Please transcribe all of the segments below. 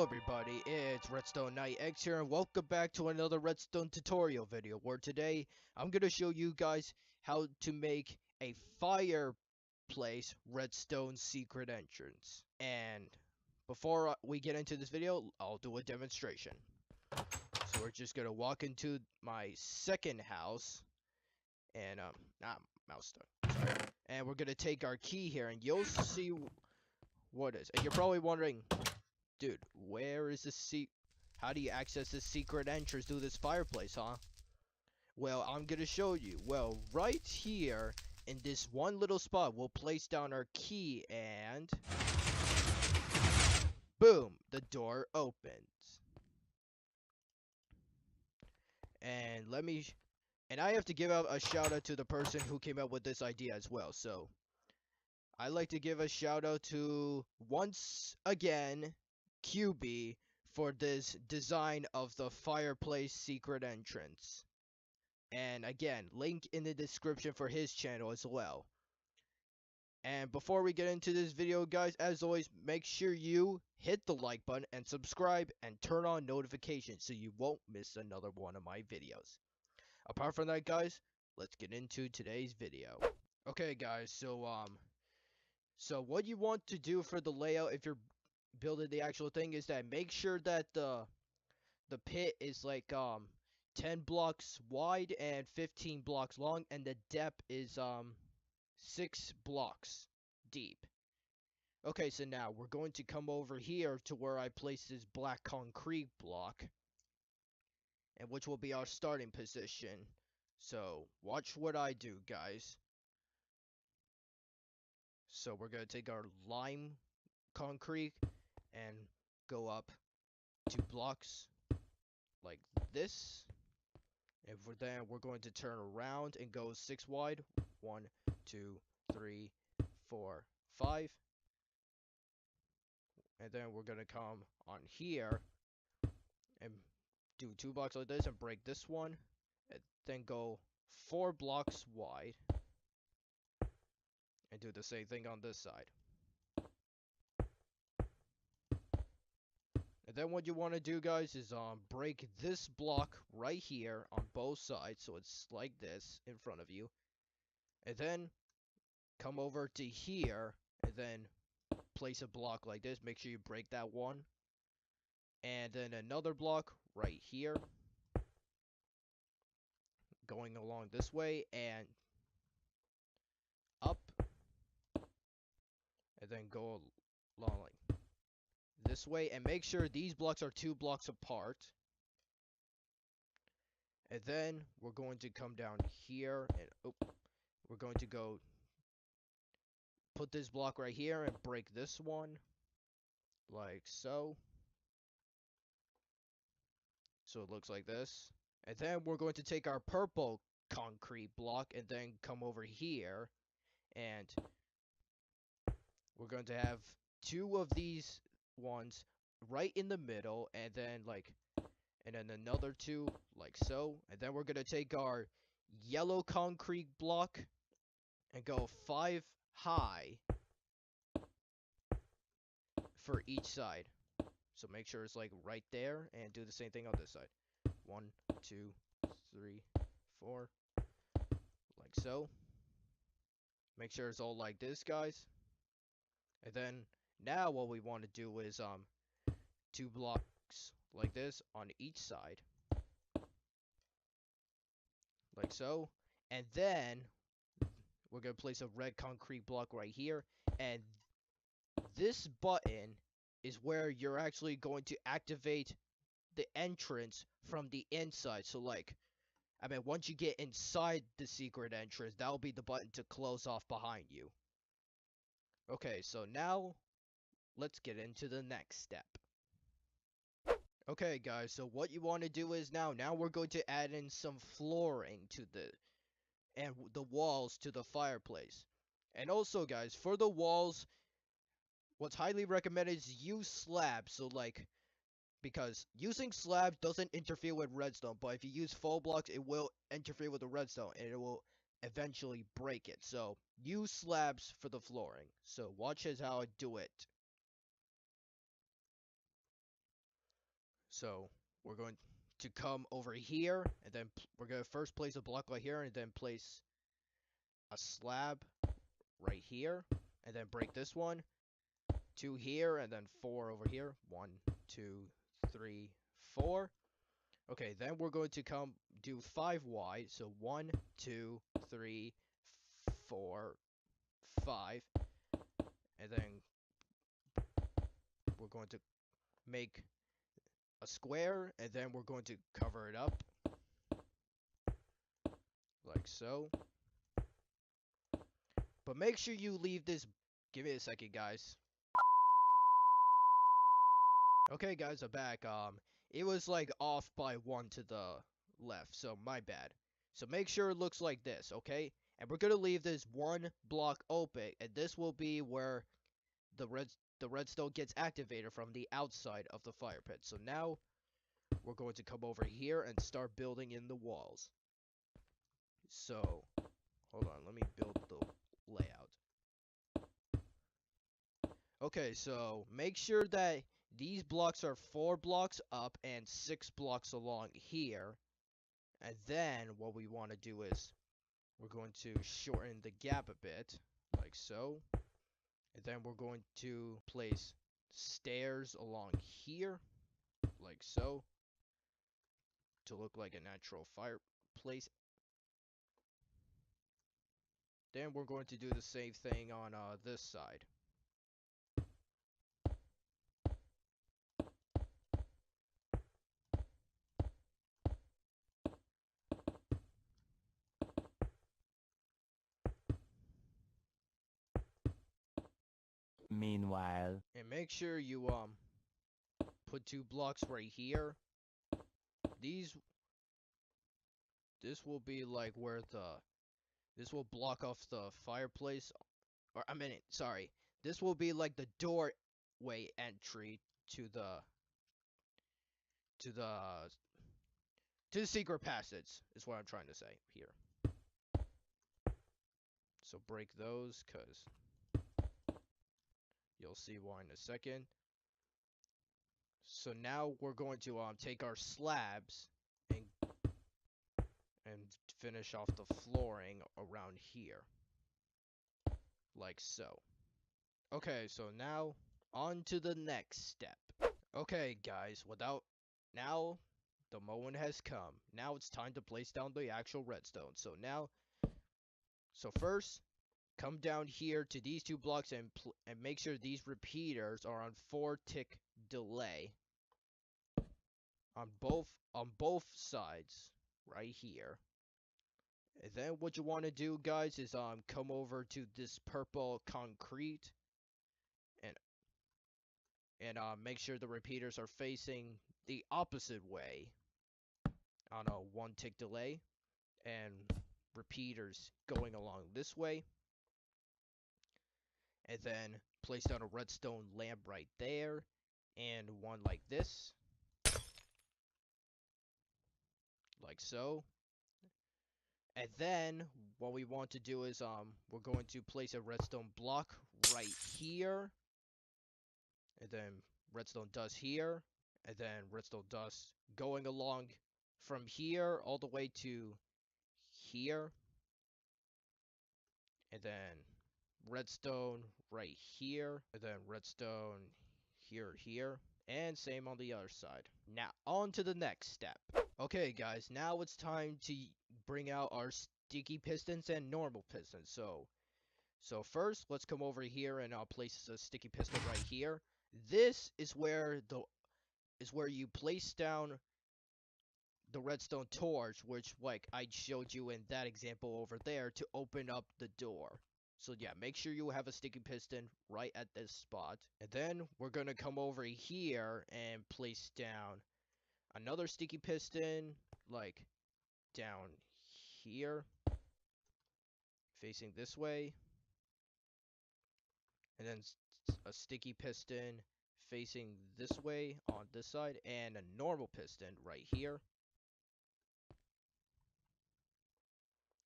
everybody, it's Redstone Knight X here and welcome back to another Redstone tutorial video where today I'm going to show you guys how to make a fireplace Redstone secret entrance. And before we get into this video, I'll do a demonstration. So we're just going to walk into my second house and not mouse stuck. Sorry. And we're going to take our key here and you'll see what is. And you're probably wondering, dude, where is the how do you access this secret entrance to this fireplace, huh? Well, I'm gonna show you. Well, right here in this one little spot, we'll place down our key and boom, the door opens. And I have to give out a shout out to the person who came up with this idea as well. So I'd like to give a shout out to, once again, QB for this design of the fireplace secret entrance. And again, link in the description for his channel as well. And before we get into this video, guys, as always, make sure you hit the like button and subscribe and turn on notifications so you won't miss another one of my videos. Apart from that, guys, let's get into today's video. Okay, guys, so what you want to do for the layout if you're building the actual thing is that make sure that the pit is like 10 blocks wide and 15 blocks long, and the depth is 6 blocks deep. Okay, so now we're going to come over here to where I place this black concrete block, and which will be our starting position. So watch what I do, guys. So we're gonna take our lime concrete and go up 2 blocks like this, and then we're going to turn around and go 6 wide. 1, 2, 3, 4, 5, and then we're gonna come on here and do 2 blocks like this and break this one, and then go 4 blocks wide and do the same thing on this side. And then what you want to do, guys, is break this block right here on both sides, so it's like this in front of you. And then come over to here and then place a block like this. Make sure you break that one. And then another block right here, going along this way and up, and then go along like this way, and make sure these blocks are 2 blocks apart. And then we're going to come down here and we're going to go put this block right here and break this one like so. So it looks like this. And then we're going to take our purple concrete block and then come over here, and we're going to have 2 of these ones right in the middle, and then another 2 like so. And then we're going to take our yellow concrete block and go 5 high for each side. So make sure it's like right there, and do the same thing on this side. 1, 2, 3, 4, like so. Make sure it's all like this, guys. And then now what we want to do is 2 blocks like this on each side, like so. And then we're gonna place a red concrete block right here, and this button is where you're actually going to activate the entrance from the inside. So once you get inside the secret entrance, that'll be the button to close off behind you. Okay, so now let's get into the next step. Okay, guys, so what you want to do is now we're going to add in some flooring to the walls to the fireplace. And also, guys, for the walls, what's highly recommended is use slabs. So because using slabs doesn't interfere with redstone, but if you use full blocks, it will interfere with the redstone and it will eventually break it. So use slabs for the flooring. So watch how I do it. So we're going to come over here, and then we're going to first place a block right here, and then place a slab right here, and then break this one, 2 here, and then 4 over here. 1, 2, 3, 4. Okay, then we're going to come do 5 wide. So 1, 2, 3, 4, 5. And then we're going to make a square, and then we're going to cover it up like so. But make sure you leave this. Give me a second, guys. Okay, guys, I'm back. It was like off by 1 to the left, so my bad. So make sure it looks like this, okay? And we're gonna leave this 1 block open, and this will be where the redstone gets activated from the outside of the fire pit. So now we're going to come over here and start building in the walls. So hold on, let me build the layout. Okay, so make sure that these blocks are 4 blocks up and 6 blocks along here. And then what we want to do is we're going to shorten the gap a bit, like so. And then we're going to place stairs along here, like so, to look like a natural fireplace. Then we're going to do the same thing on this side. Meanwhile, And make sure you put 2 blocks right here. This will be like where this will block off the fireplace, or I mean, sorry, this will be like the doorway entry to the to the to the secret passage is what I'm trying to say here. So break those, cause you'll see why in a second. So now we're going to take our slabs and finish off the flooring around here, like so. Okay, so now on to the next step. Okay, guys, now the moment has come. Now it's time to place down the actual redstone. So first, come down here to these 2 blocks and make sure these repeaters are on 4 tick delay on both sides right here. And then what you want to do, guys, is come over to this purple concrete and make sure the repeaters are facing the opposite way on a 1 tick delay, and repeaters going along this way. And then place down a redstone lamp right there, and one like this, like so. And then what we want to do is we're going to place a redstone block right here, and then redstone dust here, and then redstone dust going along from here all the way to here, and then redstone right here, and then redstone here, and same on the other side. Now, on to the next step. Okay, guys, now it's time to bring out our sticky pistons and normal pistons. So first, let's come over here and I'll place a sticky piston right here. This is where you place down the redstone torch, which like I showed you in that example over there, to open up the door. So yeah, make sure you have a sticky piston right at this spot. And then we're gonna come over here and place down another sticky piston, like down here, facing this way. And then a sticky piston facing this way on this side, and a normal piston right here.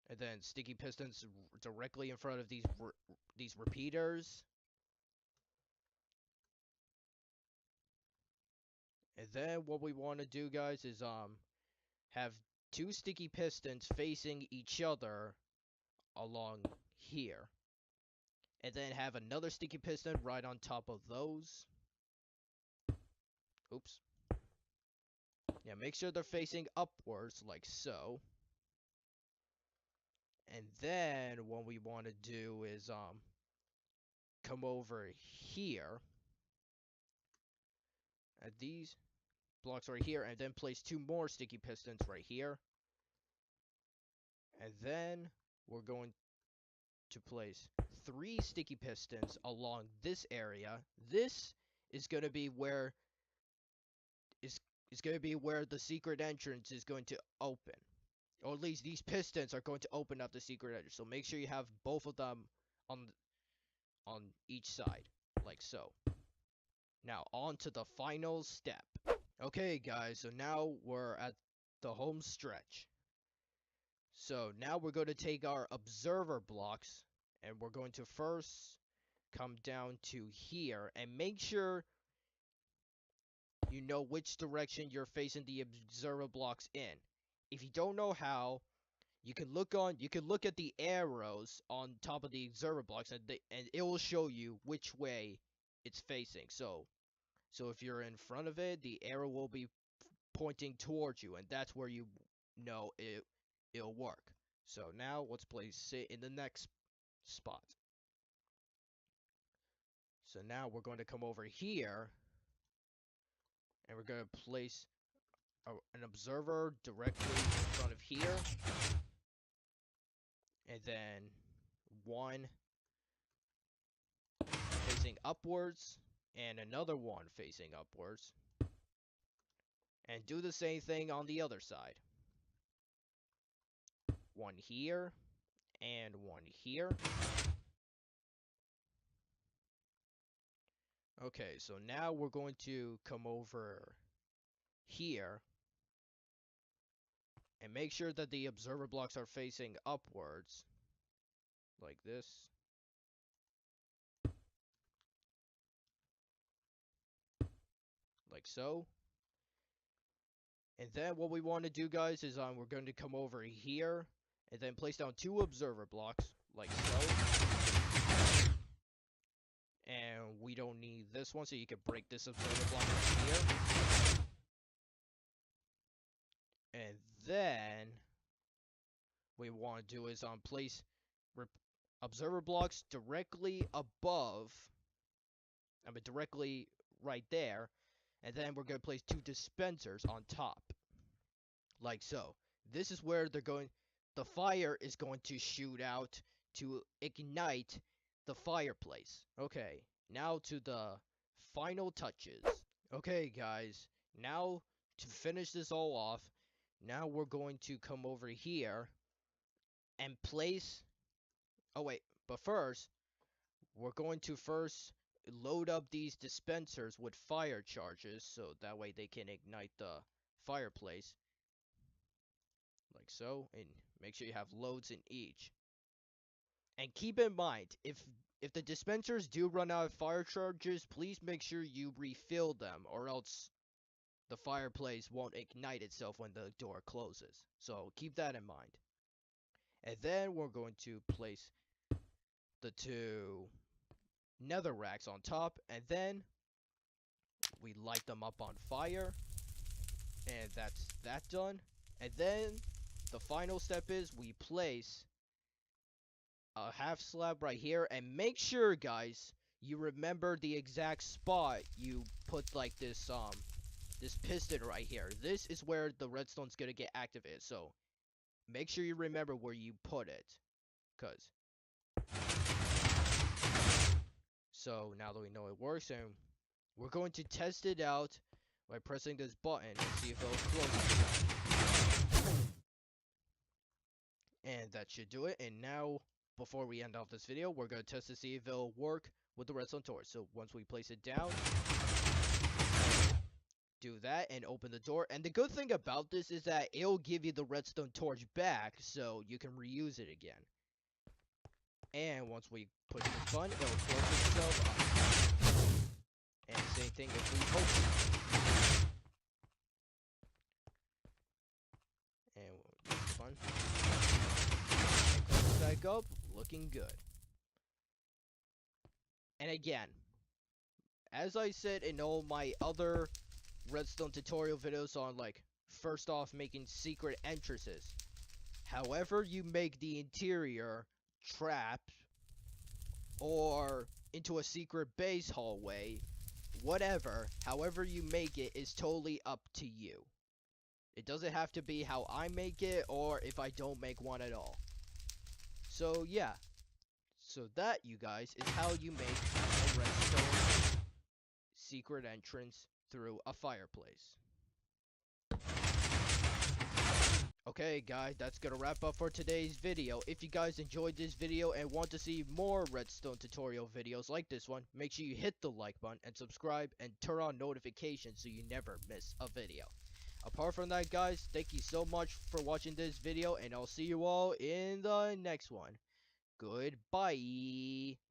And then sticky pistons directly in front of these repeaters. And then what we want to do, guys, is have two sticky pistons facing each other along here. And then have another sticky piston right on top of those. Oops. Yeah, make sure they're facing upwards like so. And then what we want to do is come over here at these blocks right here, and then place two more sticky pistons right here. And then we're going to place three sticky pistons along this area. This is going to be where the secret entrance is going to open. Or at least these pistons are going to open up the secret entrance. So make sure you have both of them on each side, like so. Now on to the final step. Okay guys, so now we're at the home stretch. So now we're going to take our observer blocks and we're going to first come down to here and make sure you know which direction you're facing the observer blocks in. If you don't know how, you can look at the arrows on top of the observer blocks and it will show you which way it's facing. So if you're in front of it, the arrow will be pointing towards you, and that's where you know it'll work. So now let's place it in the next spot. So now we're going to come over here and we're going to place an observer directly in front of here, and then one facing upwards and another one facing upwards, and do the same thing on the other side. One here and one here. Okay, so now we're going to come over here and make sure that the observer blocks are facing upwards, like this. Like so. And then what we want to do, guys, is we're going to come over here and then place down two observer blocks, like so. And we don't need this one, so you can break this observer block right here. And then what we want to do is place observer blocks directly above, directly right there, and then we're going to place two dispensers on top, like so. This is where the fire is going to shoot out to ignite the fireplace. Okay, now to the final touches. Okay guys, now to finish this all off, now we're going to come over here and place, oh wait, but first, we're going to load up these dispensers with fire charges, so that way they can ignite the fireplace, like so, and make sure you have loads in each. And keep in mind, if the dispensers do run out of fire charges, please make sure you refill them, or else the fireplace won't ignite itself when the door closes. So keep that in mind. And then we're going to place the two nether racks on top, and then we light them up on fire, and that's that done. And then the final step is we place a half slab right here, and make sure, guys, you remember the exact spot you put like this piston right here. This is where the redstone's gonna get activated, so make sure you remember where you put it, so now that we know it works, and we're going to test it out by pressing this button and see if it'll close. And that should do it. And now, before we end off this video, we're going to test to see if it'll work with the redstone torch. So once we place it down, do that and open the door. And the good thing about this is that it'll give you the redstone torch back, so you can reuse it again. And once we push this button, it'll close itself up. And same thing if we poke it. down. And close it back up. Looking good. And again, as I said in all my other redstone tutorial videos on, like, first off making secret entrances, however you make the interior trapped or into a secret base hallway, whatever, however you make it is totally up to you. It doesn't have to be how I make it or if I don't make one at all. So yeah, so that, you guys, is how you make a redstone secret entrance through a fireplace. Okay guys, that's gonna wrap up for today's video. If you guys enjoyed this video and want to see more redstone tutorial videos like this one, make sure you hit the like button and subscribe and turn on notifications so you never miss a video. Apart from that guys, thank you so much for watching this video and I'll see you all in the next one. Goodbye.